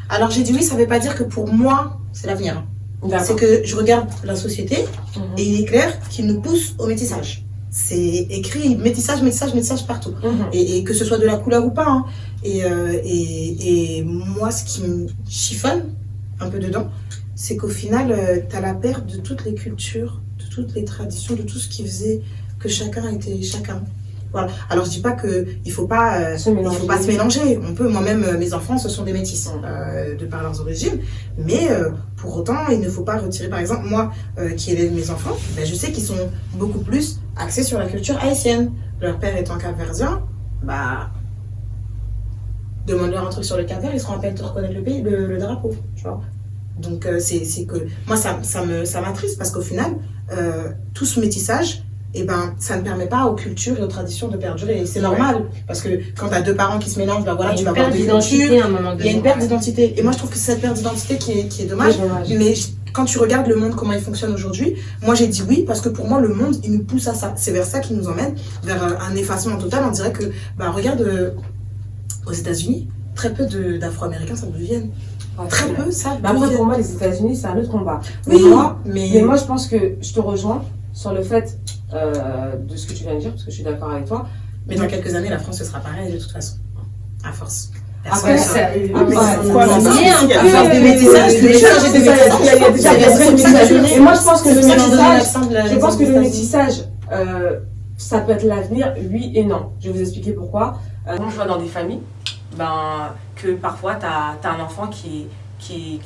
Alors j'ai dit oui, ça veut pas dire que pour moi c'est l'avenir. C'est D'accord. que je regarde la société Mhm. et il est clair qu'il nous pousse au métissage. C'est écrit métissage, métissage, métissage partout. Mhm. Et que ce soit de la couleur ou pas. Hein. Et moi, ce qui me chiffonne un peu dedans, c'est qu'au final, tu as la perte de toutes les cultures, de toutes les traditions, de tout ce qui faisait que chacun était chacun. Voilà. Alors je dis pas qu'il faut pas Se mélanger. il faut pas se mélanger. On peut, moi-même, mes enfants, ce sont des métis de par leurs origines. Mais pour autant, il ne faut pas retirer, par exemple, moi qui élève mes enfants, ben, je sais qu'ils sont beaucoup plus axés sur la culture haïtienne. Leur père étant capverdien, bah, demande-leur un truc sur le Cap-Vert, ils seront à peine de reconnaître le pays, le drapeau, tu vois. Donc c'est que moi ça m'attriste parce qu'au final, tout ce métissage, eh ben, ça ne permet pas aux cultures et aux traditions de perdurer. Et c'est normal, parce que quand tu as deux parents qui se mélangent, ben voilà, Il y tu a vas une avoir perte des cultures. d'identité à un moment Il y donné. a une perte d'identité. Et moi, je trouve que c'est cette perte d'identité qui est dommage. C'est dommage. Mais quand tu regardes le monde, comment il fonctionne aujourd'hui, moi j'ai dit oui, parce que pour moi, le monde, il nous pousse à ça. C'est vers ça qu'il nous emmène, vers un effacement total. On dirait que, bah, regarde, aux États-Unis, très peu d'Afro-Américains savent d'où ils viennent. Très peu savent Bah, d'où ils après, viennent. pour moi, les États-Unis, c'est un autre combat. Oui, Mais mais moi, je pense que je te rejoins sur le fait de ce que tu viens de dire, parce que je suis d'accord avec toi. dans quelques années, la France, ce sera pareil de toute façon. À force. Après, Ouais, Personne- ça, Après, Quoi, ça- ça- il y a un il y a peu force de métissage, de de métissage et de Il y a déjà métissage. il y a déjà C'est des vrais métissages. Et moi, je pense que C'est le pour ça que j'ai donné métissage, l'accent de la- je pense que le des États-Unis. métissage, ça peut être l'avenir, oui et non. Je vais vous expliquer pourquoi. Moi, je vois dans des familles que parfois, tu as un enfant qui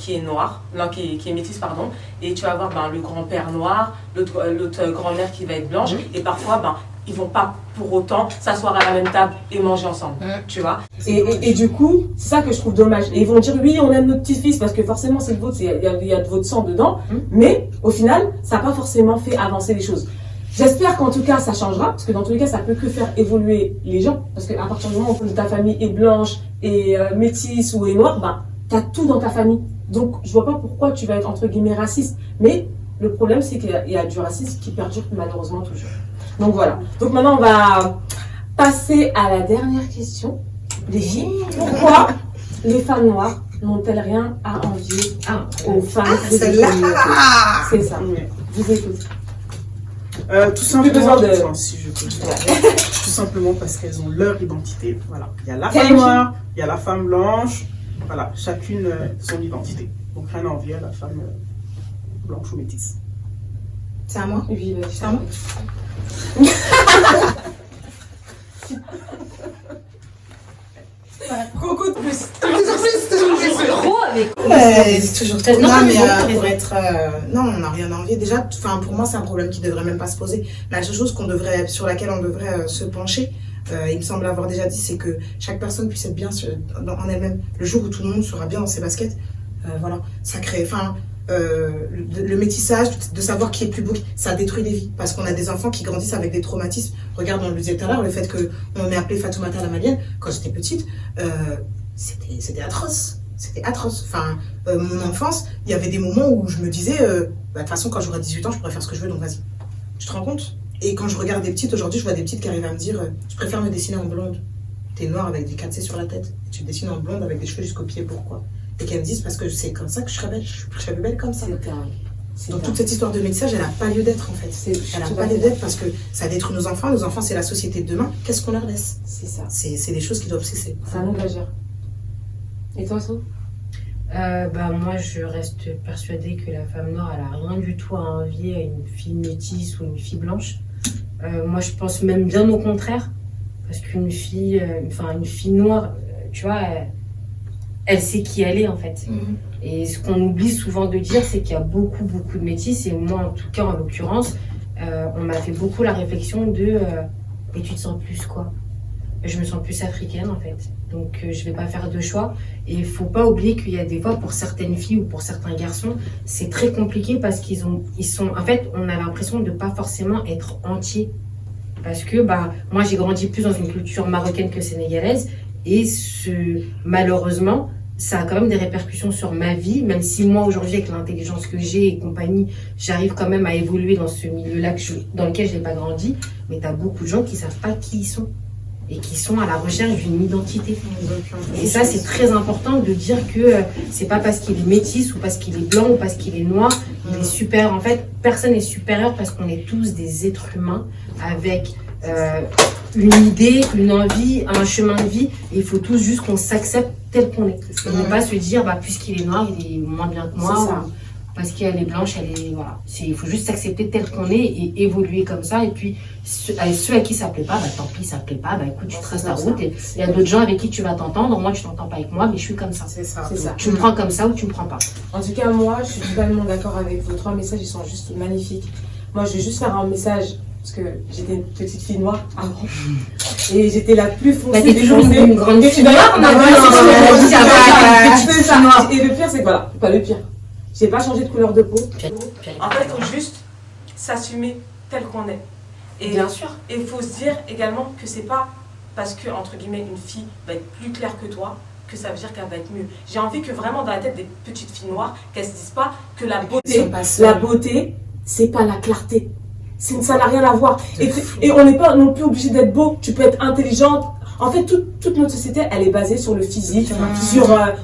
est noir, non, qui est métisse, pardon, et tu vas avoir le grand-père noir, l'autre grand-mère qui va être blanche, et parfois, ils vont pas pour autant s'asseoir à la même table et manger ensemble, tu vois. Et du coup, c'est ça que je trouve dommage. Et ils vont dire oui, on aime notre petit-fils parce que forcément c'est le vôtre, il y a de votre sang dedans. Mais au final, ça n'a pas forcément fait avancer les choses. J'espère qu'en tout cas ça changera, parce que dans tous les cas ça peut que faire évoluer les gens. Parce qu'à partir du moment où ta famille est blanche et métisse ou est noire, bah, t'as tout dans ta famille. Donc je vois pas pourquoi tu vas être entre guillemets raciste. Mais le problème c'est qu'il y a du racisme qui perdure malheureusement toujours. Donc voilà. Donc maintenant on va passer à la dernière question. Les filles, pourquoi les femmes noires n'ont-elles rien à envier aux femmes de celle-là. C'est ça. Je vous écoute. Tout simplement, besoin de- enfin, si je peux dire. Tout simplement parce qu'elles ont leur identité. Voilà. Il y a la femme noire, il y a la femme blanche. Voilà, chacune son identité. Donc rien à envier à la femme blanche ou métisse. C'est à moi. Oui, C'est à moi. Beaucoup de plus. Toujours plus. Trop avec. C'est toujours T'as- trop. non, Non, mais mais t'as raison. pour être. Non, on n'a rien à envier. Déjà, pour moi, c'est un problème qui devrait même pas se poser. La seule chose sur laquelle on devrait se pencher, il me semble avoir déjà dit, c'est que chaque personne puisse être bien en elle-même. Le jour où tout le monde sera bien dans ses baskets, voilà, ça crée. Le métissage, de savoir qui est plus beau, ça détruit des vies. Parce qu'on a des enfants qui grandissent avec des traumatismes. Regarde, on le disait tout à l'heure, le fait qu'on m'ait appelé Fatoumata la Malienne, quand j'étais petite, c'était atroce. C'était atroce. Mon enfance, il y avait des moments où je me disais, de toute façon, quand j'aurai 18 ans, je pourrais faire ce que je veux, donc vas-y. Tu te rends compte? Et quand je regarde des petites, aujourd'hui, je vois des petites qui arrivent à me dire, je préfère me dessiner en blonde. T'es noire avec des 4C sur la tête. Et tu te dessines en blonde avec des cheveux jusqu'aux pieds, pourquoi? Et qu'elles me disent, parce que c'est comme ça que je serais belle. Je serais plus belle comme ça. Donc toute cette histoire de métissage, elle n'a pas lieu d'être en fait. Elle n'a pas lieu d'être parce que ça détruit nos enfants. Nos enfants, c'est la société de demain. Qu'est-ce qu'on leur laisse? C'est ça. C'est des choses qui doivent cesser. C'est un engageur. Et toi, So? Moi, je reste persuadée que la femme noire, elle a rien du tout à envier à une fille métisse ou une fille blanche. Moi, je pense même bien au contraire. Parce qu'une fille, une fille noire, tu vois, elle sait qui elle est en fait. Et ce qu'on oublie souvent de dire, c'est qu'il y a beaucoup, beaucoup de métis. Et moi, en tout cas, en l'occurrence, on m'a fait beaucoup la réflexion de et tu te sens plus quoi? Je me sens plus africaine en fait. Donc, je vais pas faire de choix. Et il faut pas oublier qu'il y a des fois, pour certaines filles ou pour certains garçons, c'est très compliqué parce ils sont. En fait, on a l'impression de pas forcément être entier. Parce que moi, j'ai grandi plus dans une culture marocaine que sénégalaise. Et malheureusement, ça a quand même des répercussions sur ma vie, même si moi aujourd'hui avec l'intelligence que j'ai et compagnie, j'arrive quand même à évoluer dans ce milieu-là dans lequel je n'ai pas grandi, mais tu as beaucoup de gens qui ne savent pas qui ils sont et qui sont à la recherche d'une identité. Et ça, c'est très important de dire que c'est pas parce qu'il est métis ou parce qu'il est blanc ou parce qu'il est noir, il est super. En fait, personne n'est supérieur parce qu'on est tous des êtres humains avec une idée, une envie, un chemin de vie. Et il faut tous juste qu'on s'accepte tel qu'on est. Et ne pas se dire, puisqu'il est noir, il est moins bien que moi. Ou parce qu'elle est blanche, voilà. Il faut juste s'accepter tel qu'on est et évoluer comme ça. Et puis, ceux à qui ça plaît pas, tant pis, ça plaît pas. Écoute, tu traces ta route. Et il y a d'autres gens avec qui tu vas t'entendre. Moi, tu t'entends pas avec moi, mais je suis comme ça. C'est ça. Tu me prends comme ça ou tu me prends pas. En tout cas, moi, je suis totalement d'accord avec vos 3 messages. Ils sont juste magnifiques. Moi, je vais juste faire un message. Parce que j'étais une petite fille noire avant. Et j'étais la plus foncée T'es des toujours foncées. une grande fille noire. On a vu C'est ça. Et le pire, c'est que voilà, pas le pire. J'ai pas changé de couleur de peau. En fait, il faut juste s'assumer tel qu'on est. Et Bien sûr. Et il faut se dire également que c'est pas parce que, entre guillemets, une fille va être plus claire que toi que ça veut dire qu'elle va être mieux. J'ai envie que vraiment dans la tête des petites filles noires, qu'elles se disent pas que la beauté, C'est pas la clarté. Ça n'a rien à voir. Et on n'est pas non plus obligé d'être beau. Tu peux être intelligente. En fait, toute notre société, elle est basée sur le physique,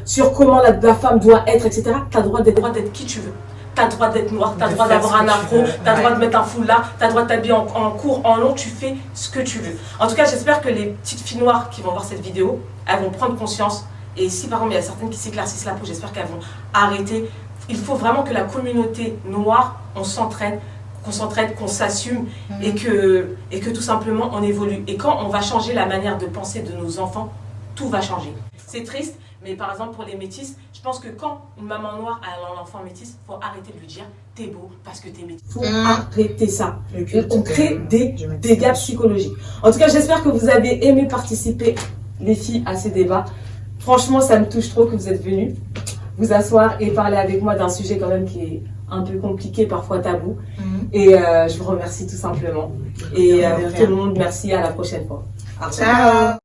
sur comment la femme doit être, etc. Tu as le droit d'être qui tu veux. Tu as le droit d'être noir, tu as le droit d'avoir un afro, tu as le droit de mettre un foulard, tu as le droit de t'habiller en court, en long, tu fais ce que tu veux. En tout cas, j'espère que les petites filles noires qui vont voir cette vidéo, elles vont prendre conscience. Et si par exemple il y a certaines qui s'éclaircissent la peau, j'espère qu'elles vont arrêter. Il faut vraiment que la communauté noire, on s'entraîne, qu'on s'assume et que tout simplement on évolue. Et quand on va changer la manière de penser de nos enfants, tout va changer. C'est triste, mais par exemple pour les métis, je pense que quand une maman noire a un enfant métis, il faut arrêter de lui dire t'es beau parce que t'es métis. Il faut arrêter ça. On crée des dégâts psychologiques. En tout cas, j'espère que vous avez aimé participer, les filles, à ces débats. Franchement, ça me touche trop que vous êtes venues vous asseoir et parler avec moi d'un sujet quand même qui est un peu compliqué, parfois tabou. Et je vous remercie tout simplement. Et tout le monde, merci, à la prochaine fois. Ciao.